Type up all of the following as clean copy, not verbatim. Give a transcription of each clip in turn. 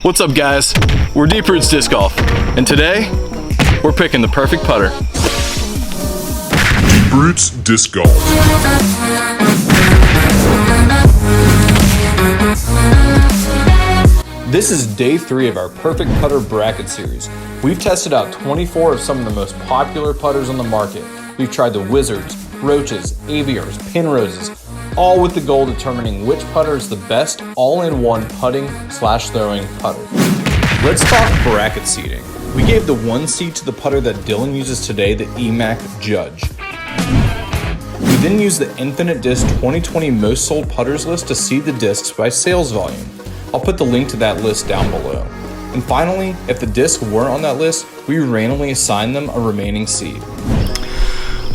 What's up guys? We're Deep Roots Disc Golf, and today, we're picking the perfect putter. Deep Roots Disc Golf. This is day 3 of our Perfect Putter Bracket Series. We've tested out 24 of some of the most popular putters on the market. We've tried the Wizards, Roaches, Aviars, Pinroses, all with the goal of determining which putter is the best all-in-one putting/throwing putter. Let's talk bracket seeding. We gave the 1 seed to the putter that Dylan uses today, the EMAC Judge. We then used the Infinite Disc 2020 Most Sold Putters list to seed the discs by sales volume. I'll put the link to that list down below. And finally, if the discs weren't on that list, we randomly assign them a remaining seed.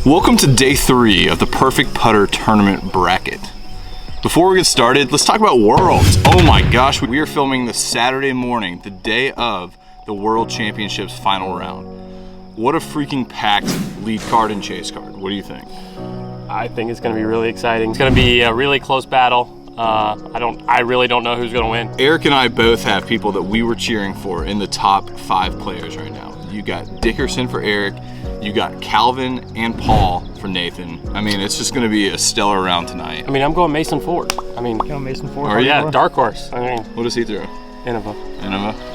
Welcome to day 3 of the Perfect Putter Tournament Bracket. Before we get started, let's talk about Worlds. Oh my gosh, we are filming this Saturday morning, the day of the World Championships final round. What a freaking packed lead card and chase card. What do you think? I think it's going to be really exciting. It's going to be a really close battle. I really don't know who's going to win. Eric and I both have people that we were cheering for in the top 5 players right now. You got Dickerson for Eric, you got Calvin and Paul for Nathan. I mean, it's just going to be a stellar round tonight. I mean, I'm going Mason Ford. Going Mason Ford. Are you? Yeah, dark horse. I mean, What does he throw? Innova.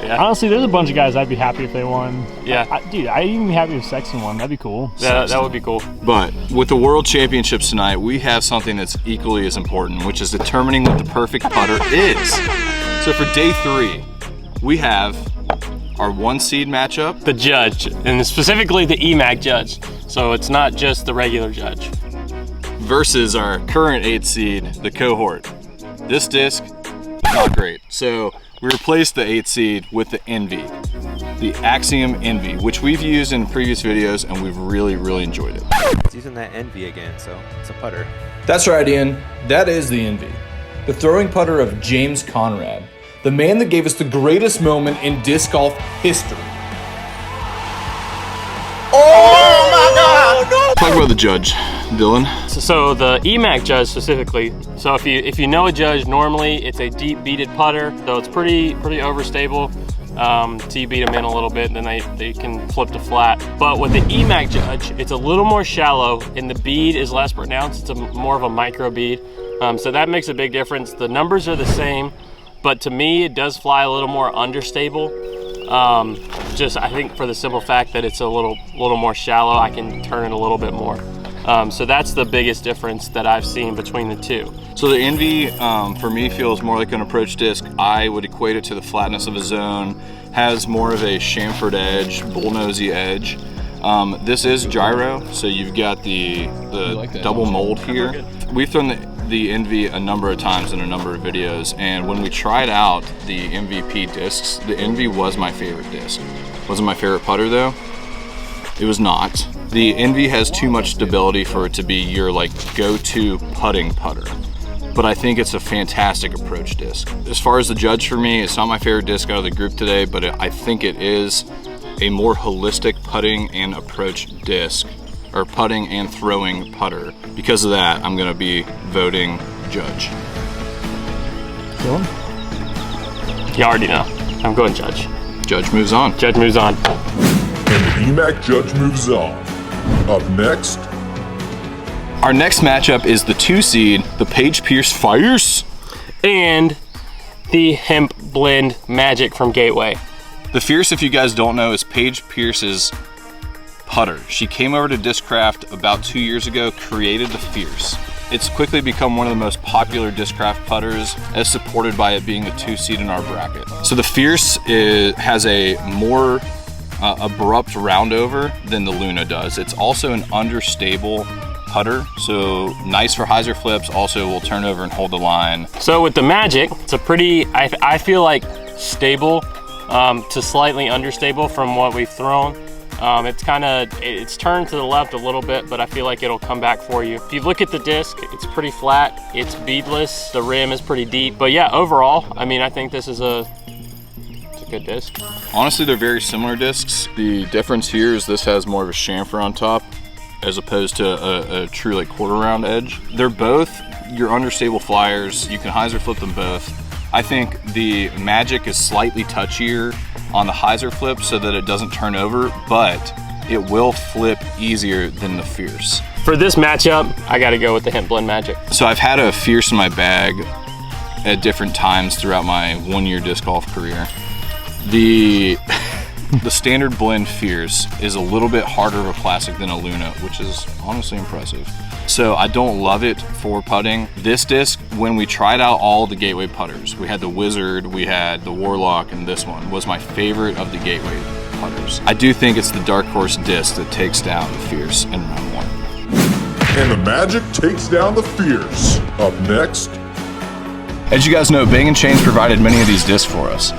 Yeah. Honestly, there's a bunch of guys I'd be happy if they won. Yeah. Dude, I'd even be happy if Sexton won. That'd be cool. That would be cool. But with the World Championships tonight, we have something that's equally as important, which is determining what the perfect putter is. So for day 3, we have our 1 seed matchup. The judge, and specifically the EMAC judge. So it's not just the regular judge. Versus our current 8 seed, the cohort. This disc, not great. So we replaced the 8 seed with the Envy, the Axiom Envy, which we've used in previous videos and we've really enjoyed it. It's using that Envy again, so it's a putter. That's right, Ian. That is the Envy, the throwing putter of James Conrad, the man that gave us the greatest moment in disc golf history. Oh my God! No! Talk about the judge, Dylan. So the EMAC judge specifically. So if you know a judge, normally it's a deep beaded putter, so it's pretty overstable. So you beat them in a little bit, and then they can flip to flat. But with the EMAC judge, it's a little more shallow, and the bead is less pronounced. It's more of a micro bead, so that makes a big difference. The numbers are the same, but to me, it does fly a little more understable. Just I think for the simple fact that it's a little more shallow, I can turn it a little bit more. So that's the biggest difference that I've seen between the two. So the Envy, for me, feels more like an approach disc. I would equate it to the flatness of a zone, has more of a chamfered edge, bullnosy edge. This is gyro, so you've got the double mold here. We've thrown the Envy a number of times in a number of videos, and when we tried out the MVP discs, the Envy was my favorite disc. Wasn't my favorite putter though. It was not. The Envy has too much stability for it to be your go-to putting putter, but I think it's a fantastic approach disc. As far as the judge for me, it's not my favorite disc out of the group today, but I think it is a more holistic putting and approach disc, or putting and throwing putter. Because of that, I'm gonna be voting judge. Dylan? You already know. I'm going judge. Judge moves on. Judge moves on. And the EMAC Judge moves on. Up next, Our next matchup is the 2 seed, the Paige Pierce Fires, And the Hemp Blend Magic from Gateway. The Fierce, if you guys don't know, is Paige Pierce's putter. She came over to Discraft about 2 years ago, created the Fierce. It's quickly become one of the most popular Discraft putters, as supported by it being the 2 seed in our bracket. So the Fierce has a more abrupt roundover than the Luna does. It's also an understable putter, so nice for hyzer flips, also will turn over and hold the line. So with the Magic, it's a pretty, I feel like stable to slightly understable from what we've thrown. It's turned to the left a little bit, but I feel like it'll come back for you. If you look at the disc, it's pretty flat, it's beadless, the rim is pretty deep. But yeah, overall, I mean, I think this is it's a good disc. Honestly, they're very similar discs. The difference here is this has more of a chamfer on top as opposed to a true quarter round edge. They're both your understable flyers. You can hyzer flip them both. I think the Magic is slightly touchier on the hyzer flip so that it doesn't turn over, but it will flip easier than the Fierce. For this matchup, I gotta go with the Hemp Blend Magic. So I've had a Fierce in my bag at different times throughout my 1-year disc golf career. The standard blend Fierce is a little bit harder of a plastic than a Luna, which is honestly impressive. So I don't love it for putting. This disc, when we tried out all the Gateway putters, we had the Wizard, we had the Warlock, and this one was my favorite of the Gateway putters. I do think it's the dark horse disc that takes down the Fierce in round 1. And the Magic takes down the Fierce. Up next, As you guys know, Bang & Chains provided many of these discs for us.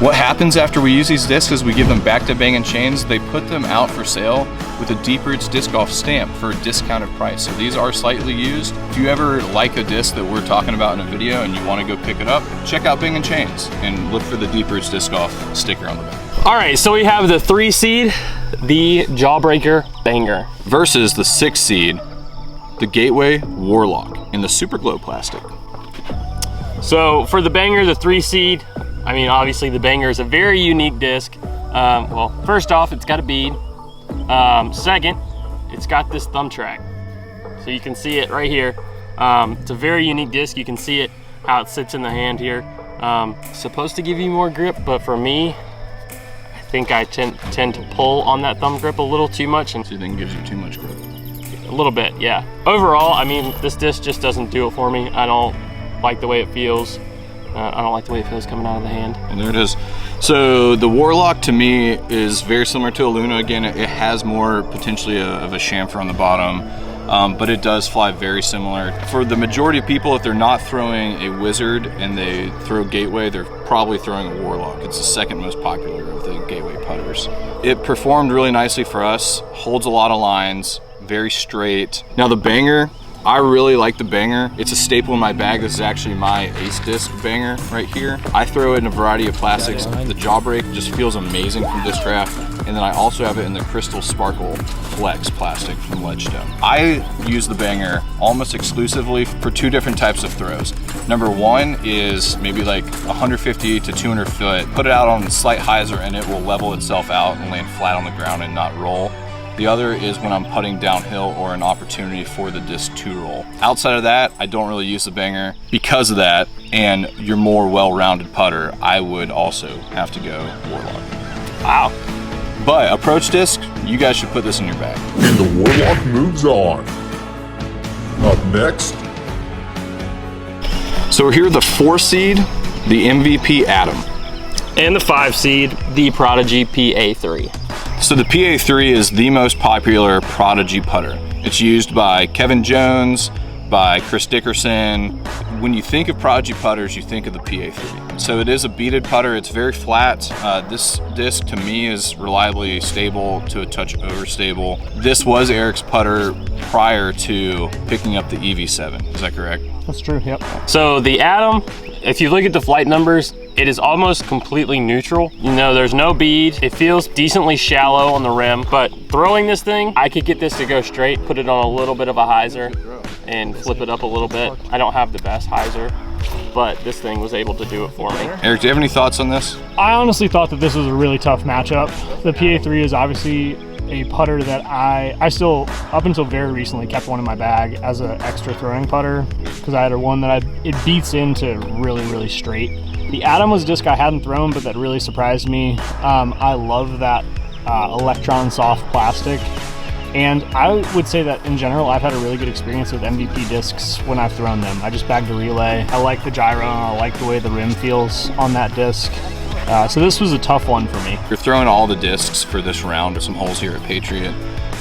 What happens after we use these discs is we give them back to Bang & Chains. They put them out for sale with a Deep Roots Disc Golf stamp for a discounted price. So these are slightly used. If you ever like a disc that we're talking about in a video and you want to go pick it up, check out Bang & Chains and look for the Deep Roots Disc Golf sticker on the back. All right, so we have the 3 seed, the Jawbreaker Banger. Versus the 6 seed, the Gateway Warlock in the Super Glow plastic. So for the Banger, the 3 seed, I mean, obviously the Banger is a very unique disc. Well, first off, it's got a bead. Second, it's got this thumb track. So you can see it right here. It's a very unique disc. You can see it, how it sits in the hand here. Supposed to give you more grip, but for me, I think I tend to pull on that thumb grip a little too much. And So you think it gives you too much grip? a little bit, yeah. Overall, I mean, this disc just doesn't do it for me. I don't like the way it feels. I don't like the way it feels coming out of the hand. And there it is. So the Warlock to me is very similar to a Luna. Again, it has more potentially of a chamfer on the bottom, but it does fly very similar. For the majority of people, if they're not throwing a Wizard and they throw Gateway, they're probably throwing a Warlock. It's the second most popular of the Gateway putters. It performed really nicely for us, holds a lot of lines, very straight. Now the Banger, I really like the Banger. It's a staple in my bag. This is actually my Ace Disc Banger right here. I throw it in a variety of plastics. The Jawbreak just feels amazing from Disc Draft. And then I also have it in the Crystal Sparkle Flex plastic from Ledgestone. I use the Banger almost exclusively for 2 different types of throws. Number 1 is maybe like 150 to 200 foot. Put it out on a slight hyzer and it will level itself out and land flat on the ground and not roll. The other is when I'm putting downhill or an opportunity for the disc to roll. Outside of that, I don't really use the Banger. Because of that, and your more well-rounded putter, I would also have to go Warlock. Wow. But approach disc, you guys should put this in your bag. and the Warlock moves on. Up next, So we're here with the 4 seed, the MVP Atom. And the 5 seed, the Prodigy PA3. So the PA3 is the most popular Prodigy putter. It's used by Kevin Jones, by Chris Dickerson. When you think of Prodigy putters, you think of the PA3. So it is a beaded putter. It's very flat. This disc to me is reliably stable to a touch overstable. This was Eric's putter prior to picking up the EV7. Is that correct? That's true, yep. So the Atom, if you look at the flight numbers, it is almost completely neutral. You know, there's no bead. It feels decently shallow on the rim, but throwing this thing, I could get this to go straight, put it on a little bit of a hyzer and flip it up a little bit. I don't have the best hyzer, but this thing was able to do it for me. Eric, do you have any thoughts on this? I honestly thought that this was a really tough matchup. The PA3 is obviously a putter that I still, up until very recently, kept one in my bag as an extra throwing putter because I had one that it beats into really, really straight. The Atom was a disc I hadn't thrown, but that really surprised me. I love that Electron soft plastic. And I would say that in general, I've had a really good experience with MVP discs when I've thrown them. I just bagged a relay. I like the gyro, and I like the way the rim feels on that disc. So this was a tough one for me. You're throwing all the discs for this round to some holes here at Patriot.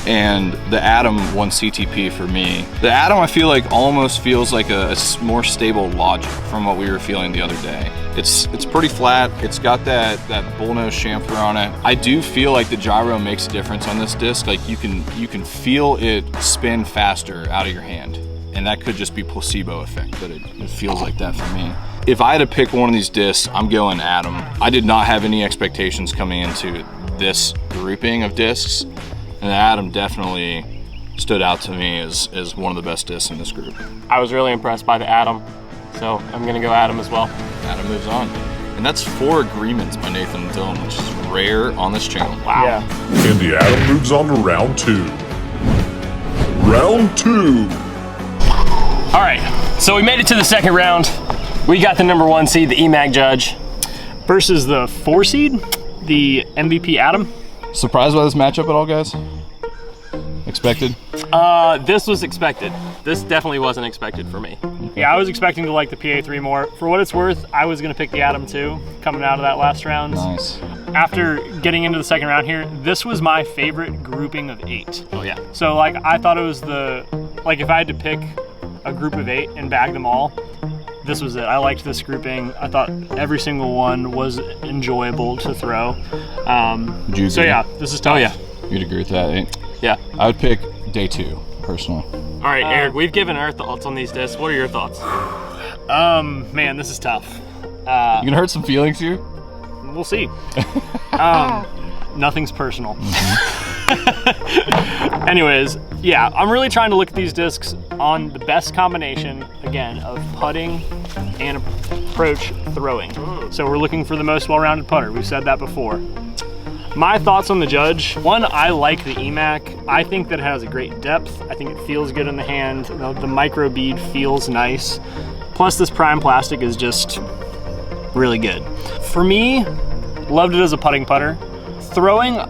And the Atom won CTP for me. The Atom, I feel like, almost feels like a more stable Logic from what we were feeling the other day. It's pretty flat. It's got that bullnose chamfer on it. I do feel like the gyro makes a difference on this disc. Like you can feel it spin faster out of your hand. And that could just be placebo effect, but it feels like that for me. If I had to pick one of these discs, I'm going Atom. I did not have any expectations coming into this grouping of discs. And the Atom definitely stood out to me as one of the best discs in this group. I was really impressed by the Atom. So I'm gonna go Adam as well. Adam moves on. And that's 4 agreements by Nathan and Dylan, which is rare on this channel. Wow. Yeah. And the Adam moves on to round 2. Round 2. All right, so we made it to the second round. We got the number 1 seed, the EMAC Judge. Versus the 4 seed, the MVP Adam. Surprised by this matchup at all, guys? Expected? This was expected. This definitely wasn't expected for me. Yeah, I was expecting to like the PA3 more. For what it's worth, I was gonna pick the Adam too, coming out of that last round. Nice. After getting into the second round here, this was my favorite grouping of 8. Oh yeah. So like, I thought it was like if I had to pick a group of 8 and bag them all, this was it. I liked this grouping. I thought every single one was enjoyable to throw. Would you So agree? yeah, this is tough. Oh yeah. You'd agree with that, eh? Yeah. I would pick day 2, personally. All right, Eric, we've given our thoughts on these discs. What are your thoughts? Man, this is tough. You gonna hurt some feelings here? We'll see. Nothing's personal. Anyways, yeah, I'm really trying to look at these discs on the best combination, again, of putting and approach throwing. So we're looking for the most well-rounded putter. We've said that before. My thoughts on the Judge. One, I like the EMAC. I think that it has a great depth. I think it feels good in the hand. The micro bead feels nice. Plus this prime plastic is just really good. For me, loved it as a putting putter. Throwing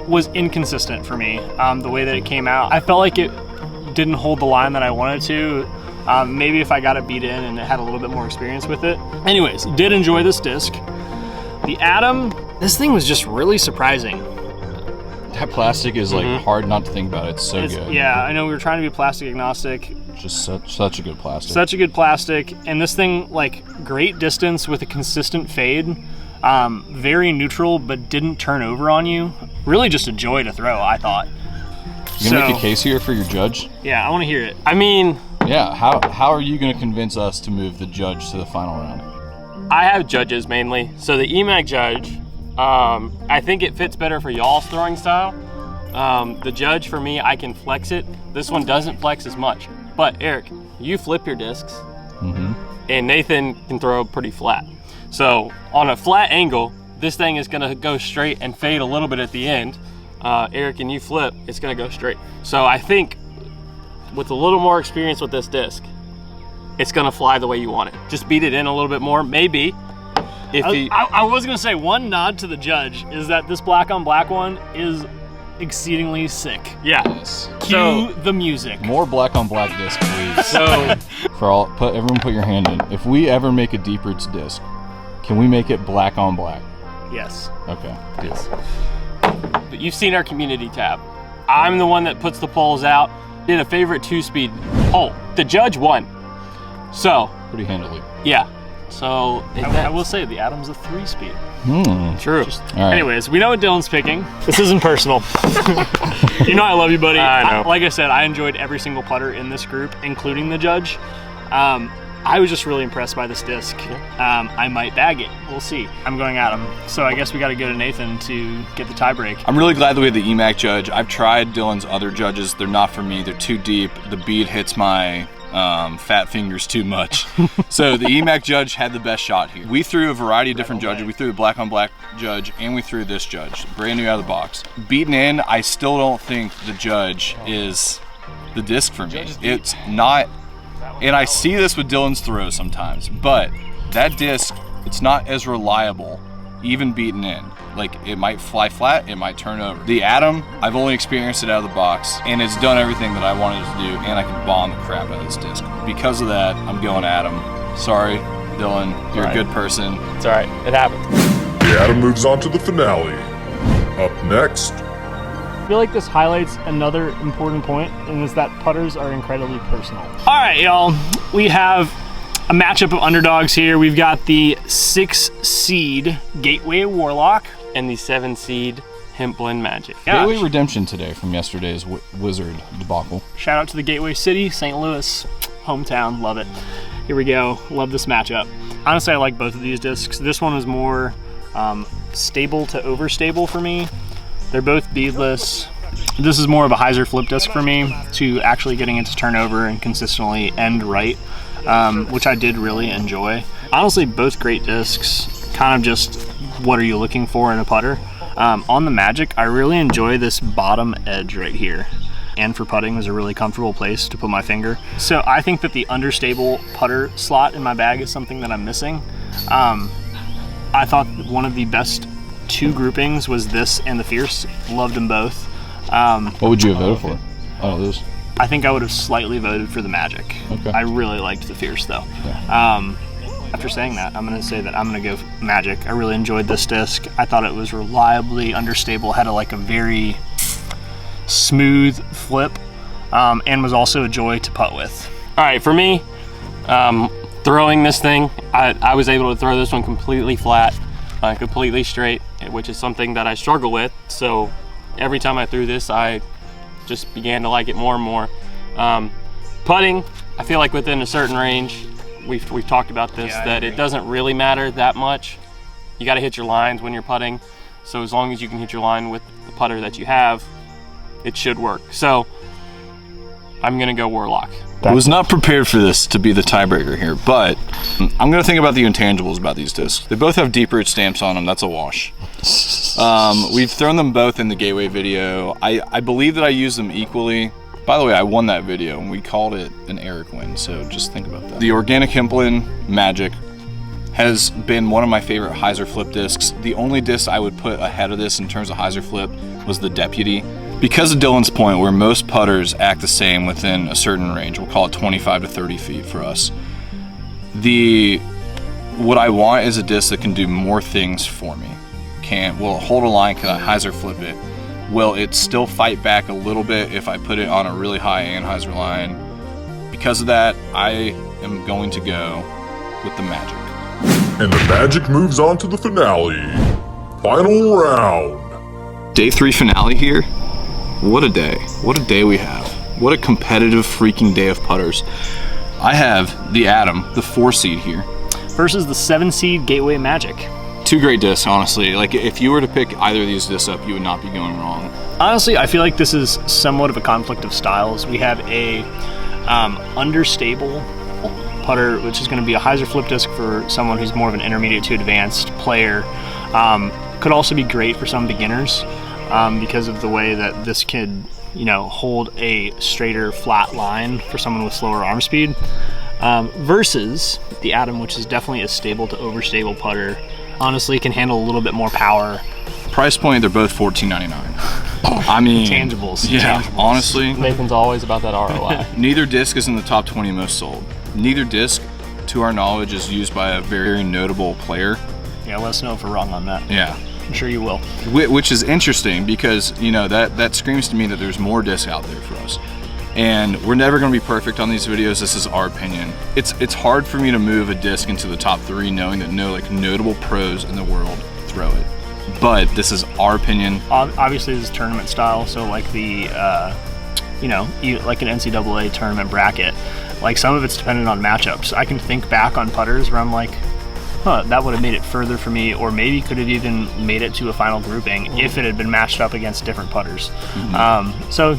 was inconsistent for me, the way that it came out. I felt like it didn't hold the line that I wanted to. Maybe if I got it beat in and had a little bit more experience with it. Anyways, did enjoy this disc. The Adam, this thing was just really surprising. That plastic is like hard not to think about. It's so good. Yeah, I know we were trying to be plastic agnostic. Just such a good plastic. Such a good plastic, and this thing, like, great distance with a consistent fade. Very neutral, but didn't turn over on you. Really just a joy to throw, I thought. You gonna make a case here for your Judge? Yeah, I want to hear it. I mean, Yeah. How are you gonna convince us to move the Judge to the final round? I have Judges mainly. So the EMAC Judge, I think it fits better for y'all's throwing style. The Judge, for me, I can flex it. This one doesn't flex as much. But Eric, you flip your discs, and Nathan can throw pretty flat. So on a flat angle, this thing is gonna go straight and fade a little bit at the end. Eric, and you flip, it's gonna go straight. So I think with a little more experience with this disc, it's gonna fly the way you want it. Just beat it in a little bit more, maybe. I was gonna say, one nod to the Judge is that this black on black one is exceedingly sick. Yeah. Yes. Cue the music. More black on black disc, please. So Everyone put your hand in. If we ever make a deep roots disc, can we make it black on black? Yes. Okay. Deal. but you've seen our community tab. I'm the one that puts the polls out. Did a favorite 2-speed poll. The Judge won. So Pretty handily. yeah. So I will say the Adam's a 3-speed. true. All right. Anyways, we know what Dylan's picking. This isn't personal. You know I love you, buddy. I know. Like I said, I enjoyed every single putter in this group, including the Judge. I was just really impressed by this disc. I might bag it. We'll see. I'm going Adam. So I guess we got to go to Nathan to get the tie break. I'm really glad that we had the EMAC Judge. I've tried Dylan's other Judges. They're not for me. They're too deep. The bead hits my fat fingers too much. So the EMAC Judge had the best shot here. We threw a variety of different Judges. We threw a black on black Judge, and we threw this Judge. Brand new out of the box. Beaten in, I still don't think the Judge is the disc for me. It's not. And I see this with Dylan's throws sometimes, but that disc, it's not as reliable, even beaten in. Like, it might fly flat, it might turn over. The Adam, I've only experienced it out of the box, and it's done everything that I wanted it to do, and I can bomb the crap out of this disc. Because of that, I'm going Adam. Sorry, Dylan, you're a good person. It's all right. It happens. The Adam moves on to the finale. Up next, I feel like this highlights another important point, and is that putters are incredibly personal. All right, y'all. We have a matchup of underdogs here. We've got the 6-seed Gateway Warlock And the 7-seed Hemp Blend Magic. Gosh. Gateway redemption today from yesterday's Wizard debacle. Shout out to the Gateway City, St. Louis, hometown. Love it. Here we go. Love this matchup. Honestly, I like both of these discs. This one is more stable to overstable for me. They're both beadless. This is more of a hyzer flip disc for me to actually getting it to turn over and consistently end right. which I did really enjoy. Honestly, both great discs, kind of just what are you looking for in a putter. On the Magic, I really enjoy this bottom edge right here. And for putting is a really comfortable place to put my finger. So I think that the understable putter slot in my bag is something that I'm missing. I thought one of the best 2 groupings was this and the Fierce. Loved them both. What would you have voted for? Oh, those. I think I would have slightly voted for the Magic. Okay. I really liked the Fierce though. Yeah. After saying that, I'm going to say that I'm going to go Magic. I really enjoyed this disc. I thought it was reliably understable, had a very smooth flip, and was also a joy to putt with. All right, for me, throwing this thing, I was able to throw this one completely flat, completely straight, which is something that I struggle with. So every time I threw this, I just began to like it more and more. Putting, I feel like within a certain range, we've talked about this, that it doesn't really matter that much. You got to hit your lines when you're putting. So as long as you can hit your line with the putter that you have, it should work. So I'm gonna go Warlock. I was not prepared for this to be the tiebreaker here, but I'm gonna think about the intangibles about these discs. They both have deep root stamps on them. That's a wash. We've thrown them both in the Gateway video. I believe that I use them equally. By the way, I won that video and we called it an Eric win, so just think about that. The Organic Hemp Magic has been one of my favorite hyzer flip discs. The only disc I would put ahead of this in terms of hyzer flip was the Deputy. Because of Dylan's point, where most putters act the same within a certain range, we'll call it 25 to 30 feet for us. What I want is a disc that can do more things for me. Will it hold a line? Can I hyzer flip it? Will it still fight back a little bit if I put it on a really high anhyzer line? Because of that, I am going to go with the Magic. And the Magic moves on to the finale. Final round. Day 3 finale here. What a day. What a day we have. What a competitive freaking day of putters. I have the Atom, the 4 seed here. Versus the 7 seed Gateway Magic. 2 great discs, honestly. Like, if you were to pick either of these discs up, you would not be going wrong. Honestly, I feel like this is somewhat of a conflict of styles. We have a understable putter, which is going to be a hyzer flip disc for someone who's more of an intermediate to advanced player. Could also be great for some beginners. Because of the way that this could, hold a straighter, flat line for someone with slower arm speed, versus the Atom, which is definitely a stable to overstable putter. Honestly, can handle a little bit more power. Price point, they're both $14.99. I mean, Tangibles. Yeah, Tangibles. Honestly. Nathan's always about that ROI. Neither disc is in the top 20 most sold. Neither disc, to our knowledge, is used by a very notable player. Yeah, let us know if we're wrong on that. Yeah. I'm sure you will. Which is interesting because, that screams to me that there's more discs out there for us. And we're never going to be perfect on these videos. This is our opinion. It's hard for me to move a disc into the top 3 knowing that no notable pros in the world throw it. But this is our opinion. Obviously, this is tournament style, so like the, like an NCAA tournament bracket, like some of it's dependent on matchups. I can think back on putters where I'm like, that would have made it further for me, or maybe could have even made it to a final grouping if it had been matched up against different putters. Mm-hmm. So,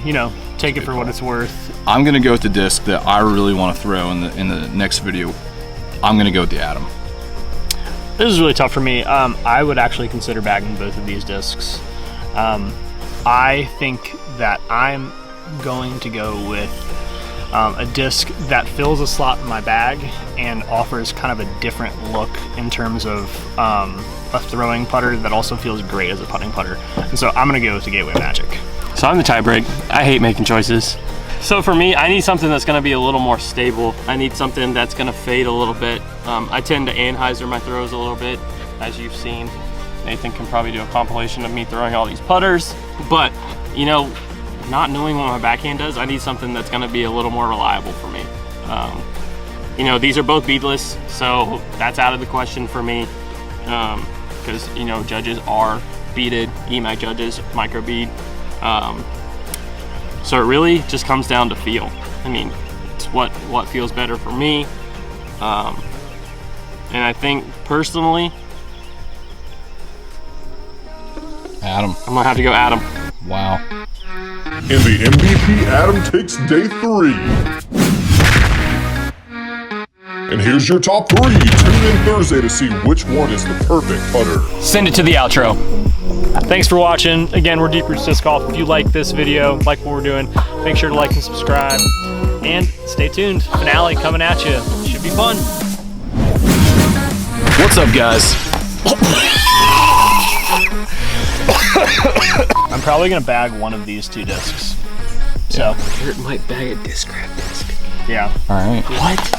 take it for what it's worth. I'm going to go with the disc that I really want to throw in the next video. I'm going to go with the Atom. This is really tough for me. I would actually consider bagging both of these discs. I think that I'm going to go with a disc that fills a slot in my bag and offers kind of a different look in terms of a throwing putter that also feels great as a putting putter. And so I'm going to go with the Gateway Magic. So I'm the tiebreak. I hate making choices. So for me, I need something that's going to be a little more stable. I need something that's going to fade a little bit. I tend to anhyzer my throws a little bit, as you've seen. Nathan can probably do a compilation of me throwing all these putters. But, not knowing what my backhand does, I need something that's going to be a little more reliable for me. These are both beadless, so that's out of the question for me. Because, judges are beaded, EMAC judges, micro bead. So it really just comes down to feel. I mean, it's what feels better for me. And I think personally, Atom. I'm gonna have to go Atom. Wow. And the MVP Atom takes day 3. And here's your top 3. Tune in Thursday to see which one is the perfect putter. Send it to the outro. Thanks for watching. Again, we're Deep Roots Disc Golf. If you like this video, like what we're doing, make sure to like and subscribe. And stay tuned. Finale coming at you. Should be fun. What's up, guys? I'm probably gonna bag one of these 2 discs. So Garrett might bag a disc grab disc. yeah. All right. What?